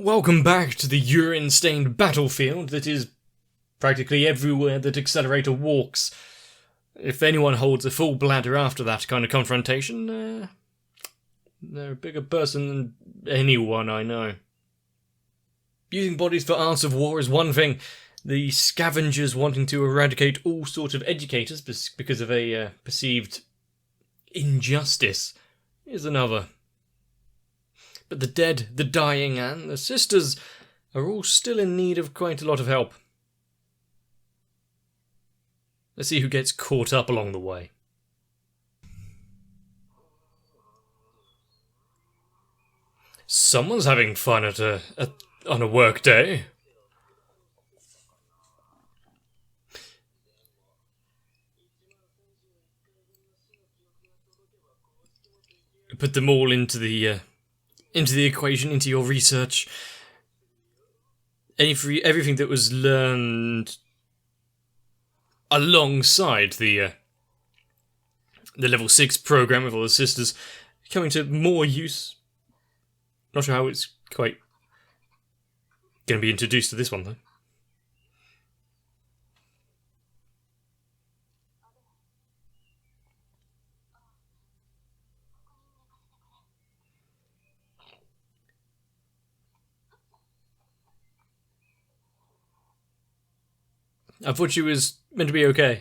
Welcome back to the urine-stained battlefield that is practically everywhere that Accelerator walks. If anyone holds a full bladder after that kind of confrontation, they're a bigger person than anyone I know. Using bodies for arts of war is one thing. The scavengers wanting to eradicate all sorts of educators because of a perceived injustice is another. But the dead, the dying, and the sisters are all still in need of quite a lot of help. Let's see who gets caught up along the way. Someone's having fun on a work day. Put them all into the equation, into your research. Everything that was learned alongside the level 6 program with all the sisters coming to more use. Not sure how it's quite going to be introduced to this one, though. I thought she was meant to be okay.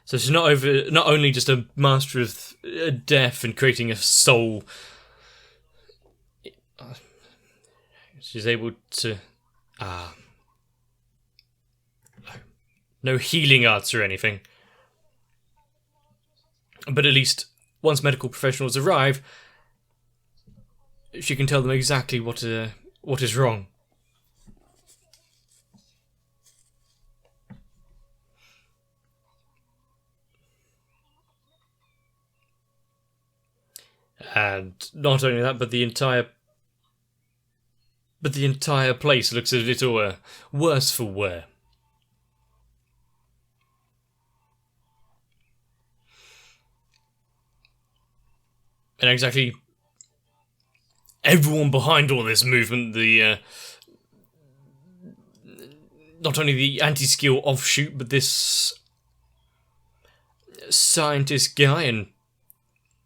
So she's not only just a master of death and creating a soul. She's able to... no healing arts or anything. But at least, once medical professionals arrive, she can tell them exactly what is wrong. And not only that, but the entire place looks a little worse for wear. And exactly everyone behind all this movement, not only the anti-skill offshoot, but this scientist guy and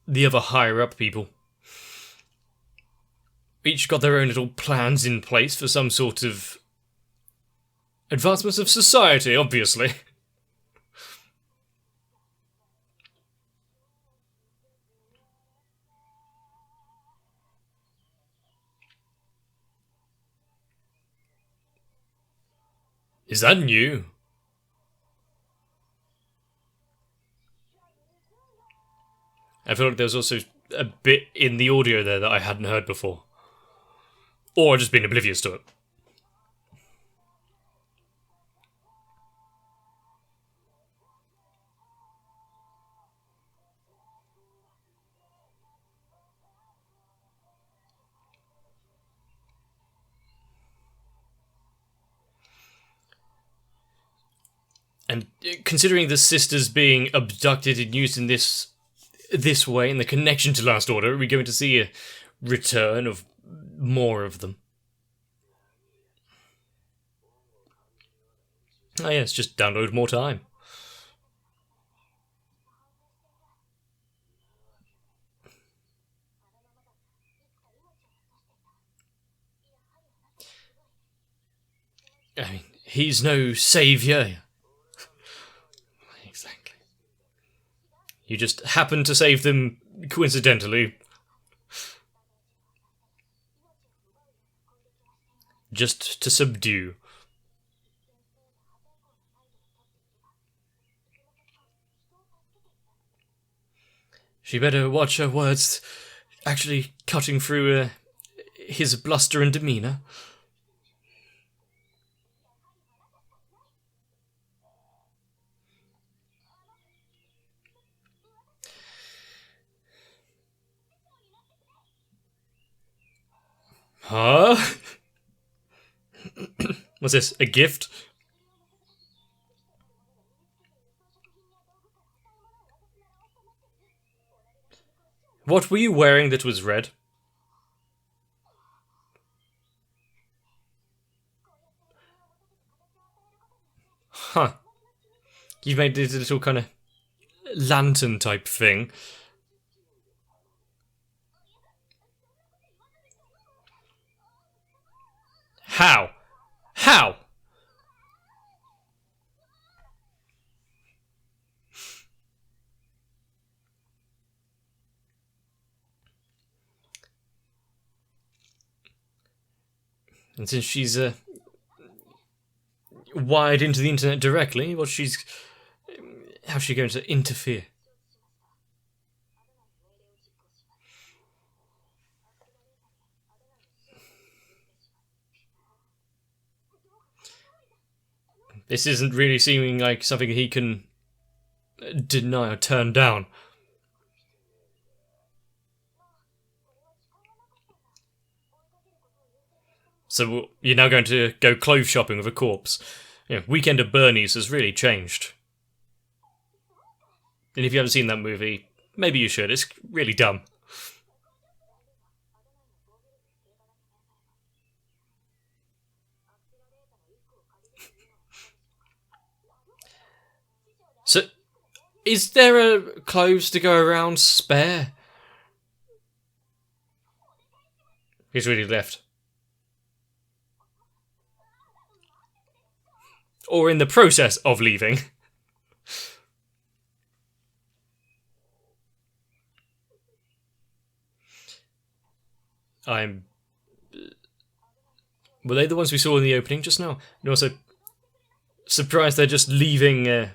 the other higher-up people, each got their own little plans in place for some sort of advancements of society, obviously. Is that new? I feel like there was also a bit in the audio there that I hadn't heard before. Or I've just been oblivious to it. And considering the sisters being abducted and used in this way, and the connection to Last Order, are we going to see a return of more of them? Oh yes, just download more time. I mean, he's no saviour. Exactly. You just happen to save them coincidentally. Just to subdue. She better watch her words, actually cutting through his bluster and demeanour. Huh? What's this, a gift? What were you wearing that was red? Huh. You've made this little kind of lantern type thing. How? How? And since she's wired into the internet directly, how's she going to interfere? This isn't really seeming like something he can deny or turn down. So you're now going to go clothes shopping with a corpse. Weekend at Bernie's has really changed. And if you haven't seen that movie, maybe you should. It's really dumb. So, is there a clothes to go around spare? He's really left. Or in the process of leaving. Were they the ones we saw in the opening just now? And also, surprised they're just leaving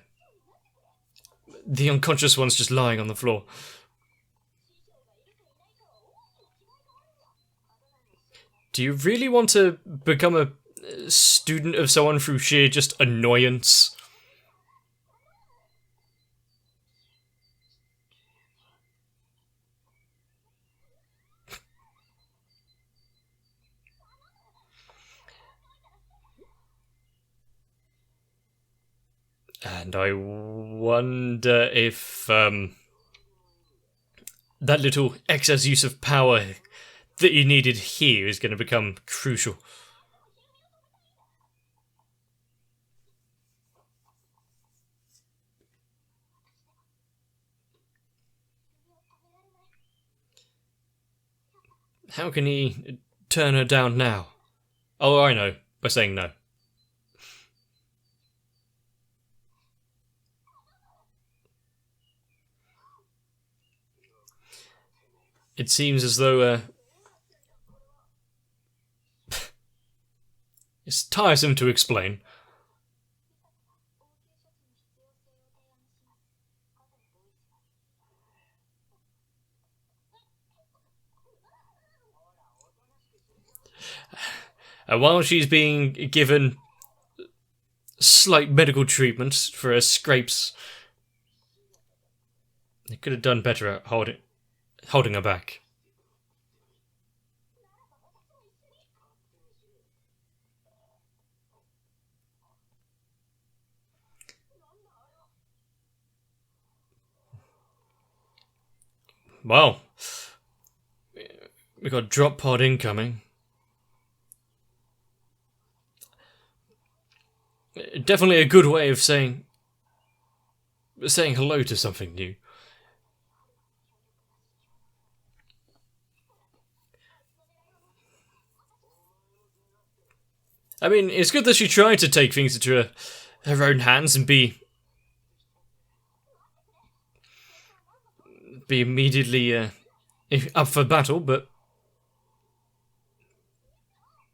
the unconscious ones just lying on the floor. Do you really want to become a student of someone through sheer just annoyance? And I wonder if that little excess use of power that you needed here is going to become crucial. How can he turn her down now? Oh, I know, by saying no. It seems as though it's tiresome to explain. And while she's being given slight medical treatment for her scrapes, they could have done better at holding her back. Well, we got drop pod incoming. Definitely a good way of saying hello to something new. I mean, it's good that she tried to take things into her own hands and be immediately up for battle, but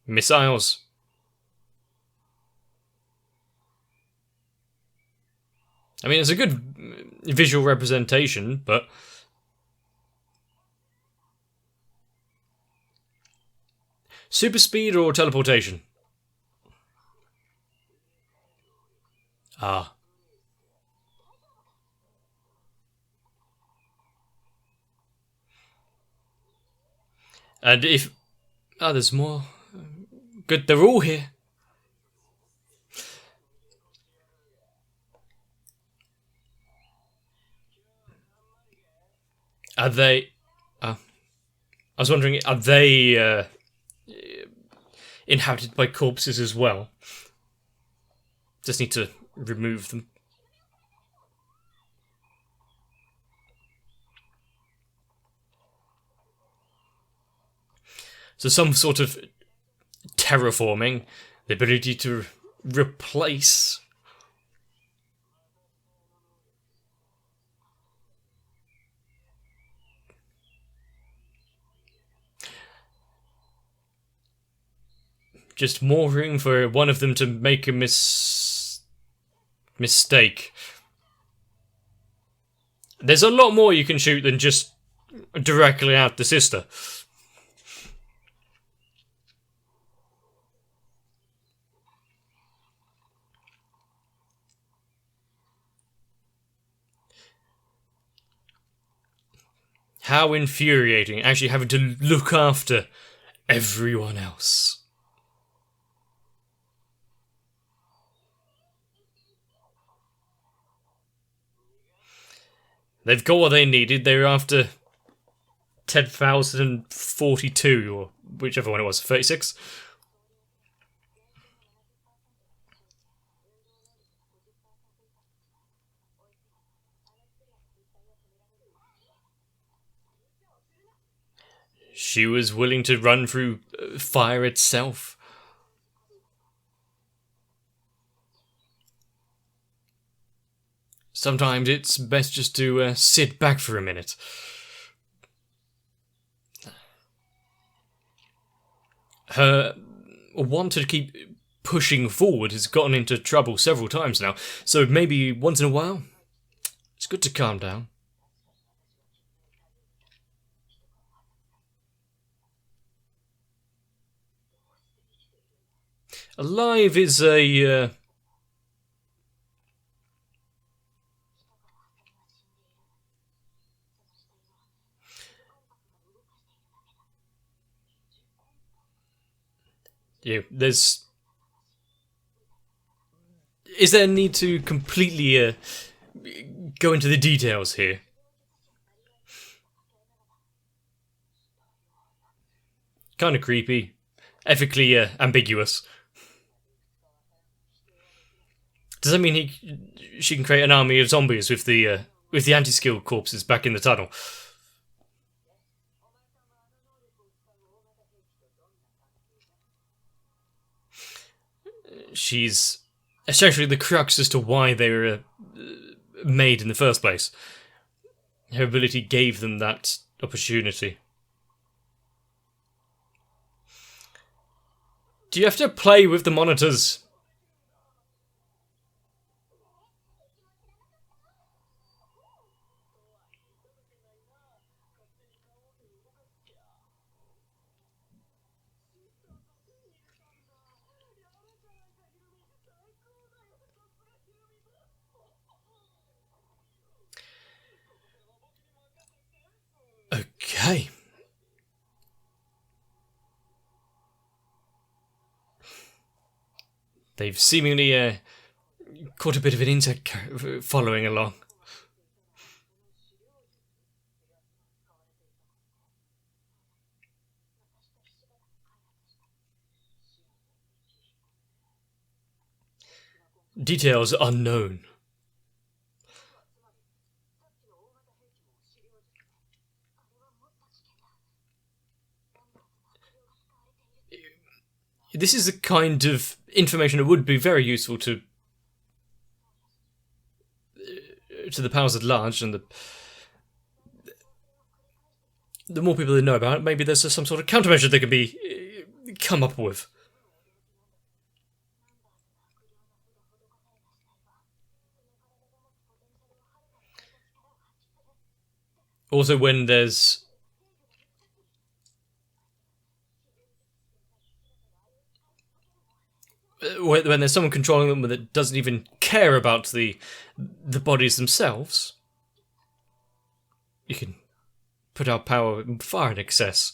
missiles. I mean, it's a good visual representation, but super speed or teleportation? Ah. And if... Ah, there's more. Good, they're all here. Are they... I was wondering, are they inhabited by corpses as well? Just need to remove them. So some sort of terraforming, the ability to replace. Just more room for one of them to make a mistake. There's a lot more you can shoot than just directly at the sister. How infuriating, actually having to look after everyone else. They've got what they needed. They're after 10,042, or whichever one it was, 36. She was willing to run through fire itself. Sometimes it's best just to sit back for a minute. Her want to keep pushing forward has gotten into trouble several times now, so maybe once in a while, it's good to calm down. Alive is a... Yeah, there's... Is there a need to completely go into the details here? Kind of creepy. Ethically ambiguous. Does that mean she can create an army of zombies with the anti-skill corpses back in the tunnel? She's essentially the crux as to why they were made in the first place. Her ability gave them that opportunity. Do you have to play with the monitors? Okay. They've seemingly caught a bit of an insect following along. Details unknown. This is the kind of information that would be very useful to the powers at large, and the more people that know about it, maybe there's some sort of countermeasure they can be come up with. Also, when there's someone controlling them that doesn't even care about the bodies themselves, you can put out power far in excess.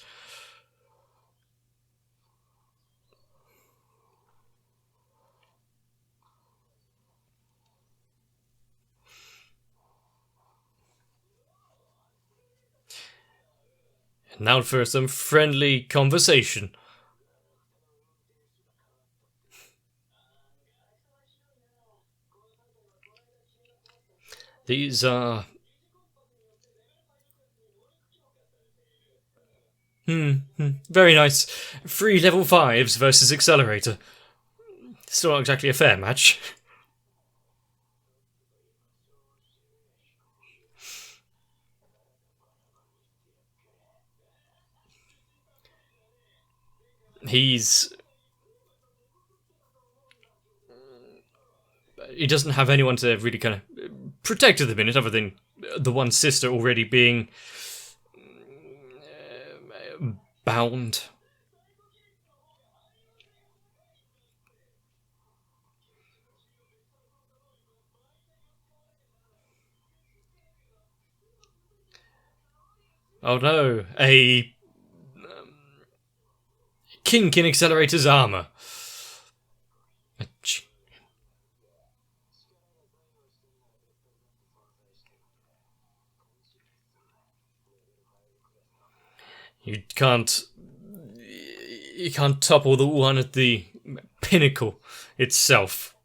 Now for some friendly conversation. These are... very nice. 3 level 5s versus Accelerator. Still not exactly a fair match. He doesn't have anyone to really kind of protect at the minute, other than the one sister already being bound. Oh no, a kink in Accelerator's armor. You can't topple the one at the pinnacle itself.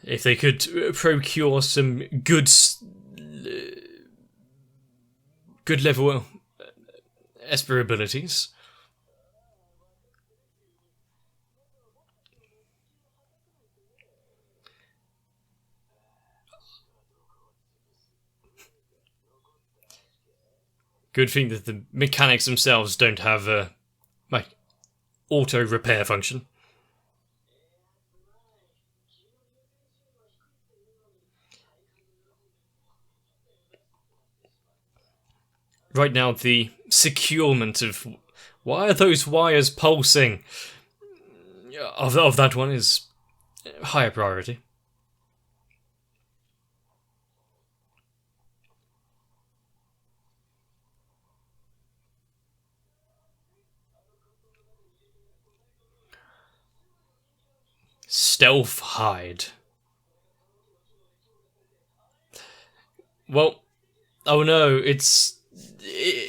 If they could procure some good level Esper abilities. Good thing that the mechanics themselves don't have a auto repair function. Right now, the securement of why are those wires pulsing of that one is higher priority. Stealth hide. Well, oh no, it's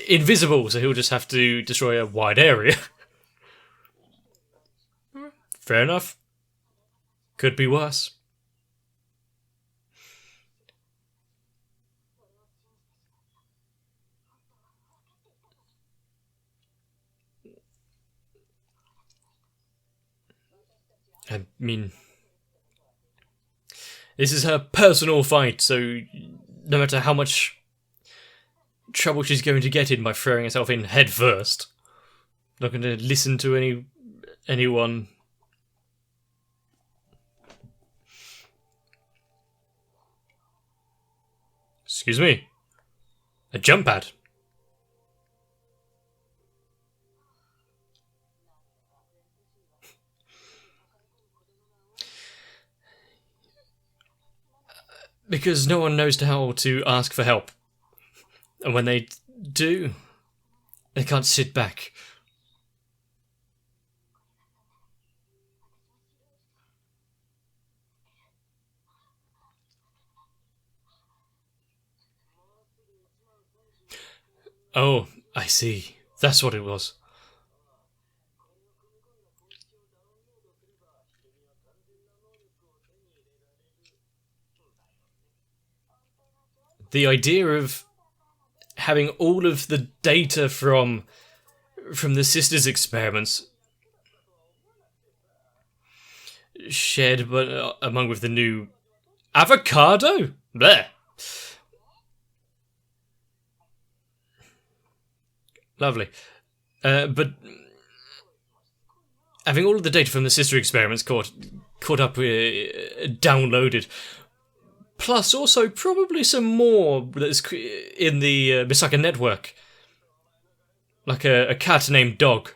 invisible, so he'll just have to destroy a wide area. Fair enough. Could be worse. I mean, this is her personal fight, so no matter how much trouble she's going to get in by throwing herself in head first, not going to listen to anyone. Excuse me. A jump pad. Because no one knows how to ask for help. And when they do, they can't sit back. Oh, I see. That's what it was. The idea of having all of the data from the sisters' experiments shared among with the new avocado? Blech. Lovely. But having all of the data from the sister experiments caught up, downloaded, plus also probably some more that's in the Misaka network, like a cat named Dog.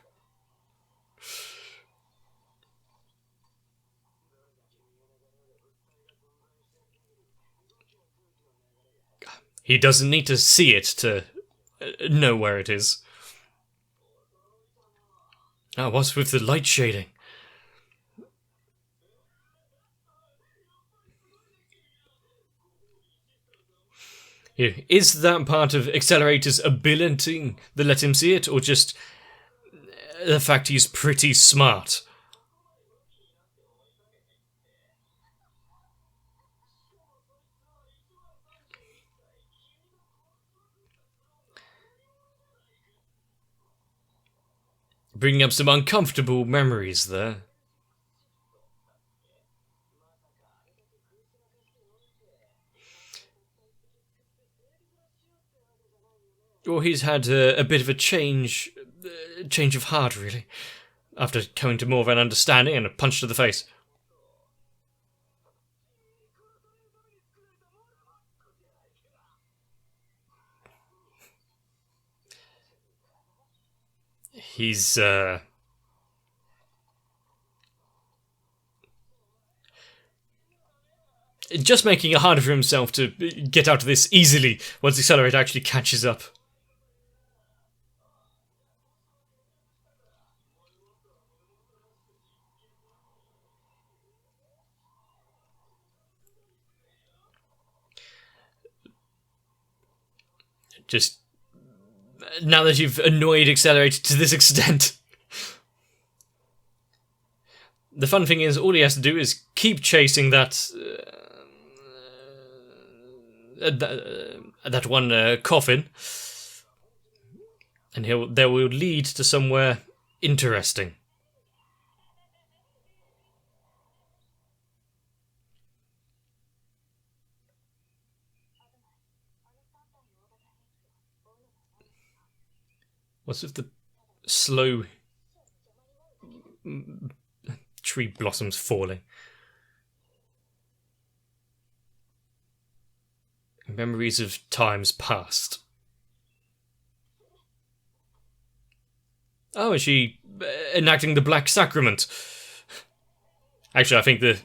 He doesn't need to see it to know where it is. What's with the light shading? Is that part of Accelerator's ability that let him see it, or just the fact he's pretty smart? Bringing up some uncomfortable memories there. Well, he's had a bit of a change of heart, really, after coming to more of an understanding and a punch to the face. He's just making it harder for himself to get out of this easily once the Accelerator actually catches up. Just now that you've annoyed Accelerator to this extent. The fun thing is, all he has to do is keep chasing that one coffin, and that will lead to somewhere interesting. What's with the slow tree blossoms falling? Memories of times past. Oh, is she enacting the Black Sacrament? Actually, I think the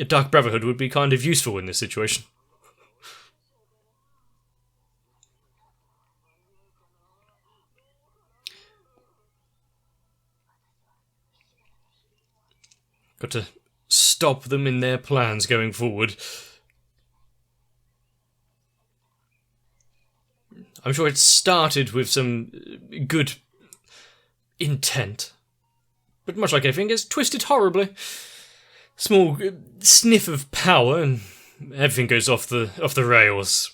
Dark Brotherhood would be kind of useful in this situation. Got to stop them in their plans going forward. I'm sure it started with some good intent, but much like everything, it's twisted horribly. Small sniff of power and everything goes off the rails.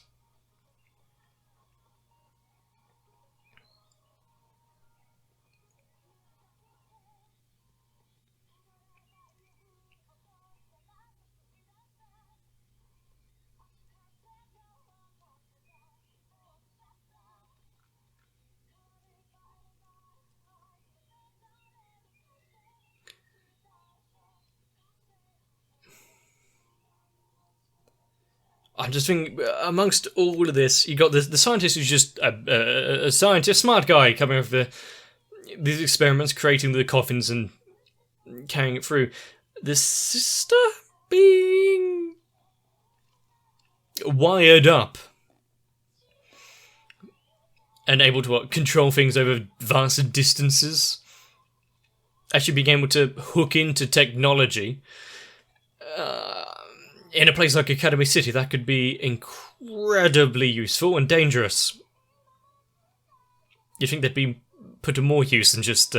I'm just thinking, amongst all of this, you got the scientist who's just a scientist, smart guy, coming up with these experiments, creating the coffins and carrying it through. The sister being wired up and able to control things over vast distances. Actually being able to hook into technology. In a place like Academy City, that could be incredibly useful and dangerous. You think they'd be put to more use than just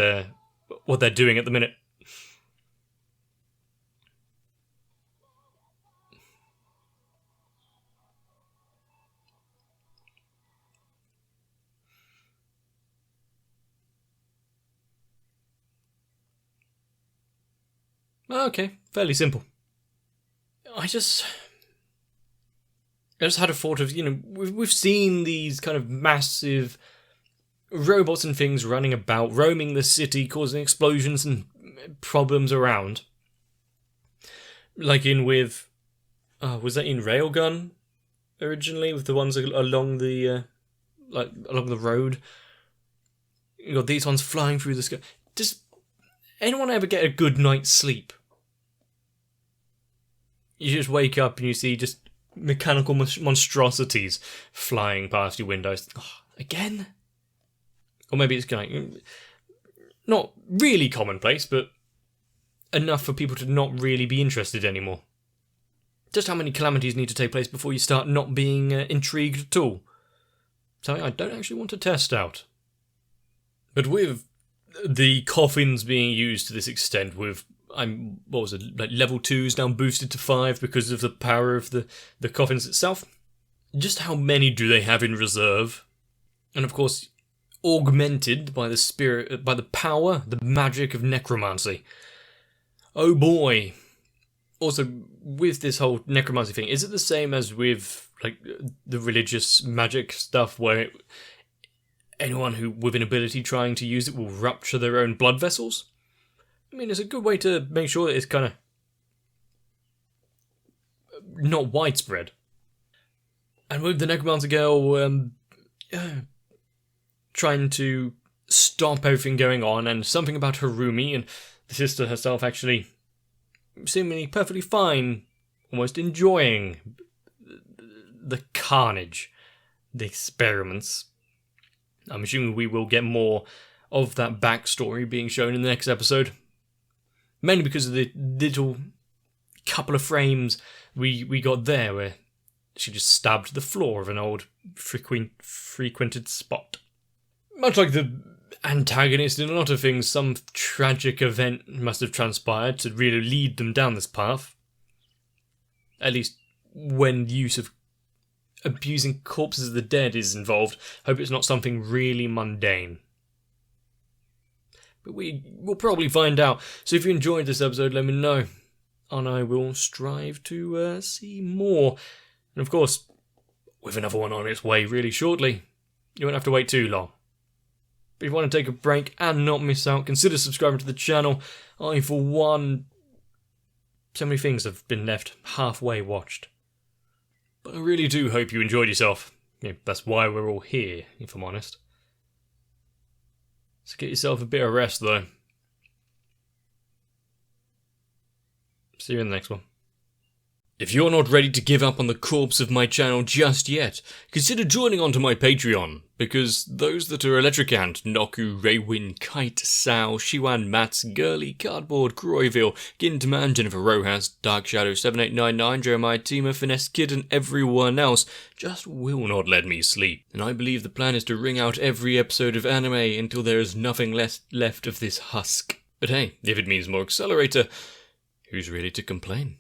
what they're doing at the minute? Okay, fairly simple. I just had a thought of, we've seen these kind of massive robots and things running about, roaming the city, causing explosions and problems around. Like was that in Railgun originally, with the ones along the along the road? You got these ones flying through the sky. Does anyone ever get a good night's sleep? You just wake up and you see just mechanical monstrosities flying past your windows. Oh, again? Or maybe it's kind of not really commonplace, but enough for people to not really be interested anymore. Just how many calamities need to take place before you start not being intrigued at all? Something I don't actually want to test out. But with the coffins being used to this extent, with level 2's now boosted to 5 because of the power of the coffins itself, just how many do they have in reserve? And of course, augmented by the power, the magic of necromancy. Oh boy. Also, with this whole necromancy thing, is it the same as with the religious magic stuff where anyone who with an ability trying to use it will rupture their own blood vessels? I mean, it's a good way to make sure that it's kind of not widespread. And with the necromancer girl trying to stop everything going on, and something about Harumi and the sister herself actually seemingly perfectly fine, almost enjoying the carnage, the experiments. I'm assuming we will get more of that backstory being shown in the next episode. Mainly because of the little couple of frames we got there where she just stabbed the floor of an old frequented spot. Much like the antagonist in a lot of things, some tragic event must have transpired to really lead them down this path. At least when the use of abusing corpses of the dead is involved. Hope it's not something really mundane. But we will probably find out. So if you enjoyed this episode, let me know. And I will strive to see more. And of course, with another one on its way really shortly. You won't have to wait too long. But if you want to take a break and not miss out, consider subscribing to the channel. I, for one, so many things have been left halfway watched. But I really do hope you enjoyed yourself. Yeah, that's why we're all here, if I'm honest. So get yourself a bit of rest, though. See you in the next one. If you're not ready to give up on the corpse of my channel just yet, consider joining onto my Patreon, because those that are Electric Ant, Noku, Raywin, Kite, Sao, Shiwan, Mats, Girly, Cardboard, Croyville, Gintman, Jennifer Rojas, Dark Shadow 7899, Jeremiah Teamer, Finesse Kid, and everyone else just will not let me sleep. And I believe the plan is to wring out every episode of anime until there is nothing left of this husk. But hey, if it means more Accelerator, who's really to complain?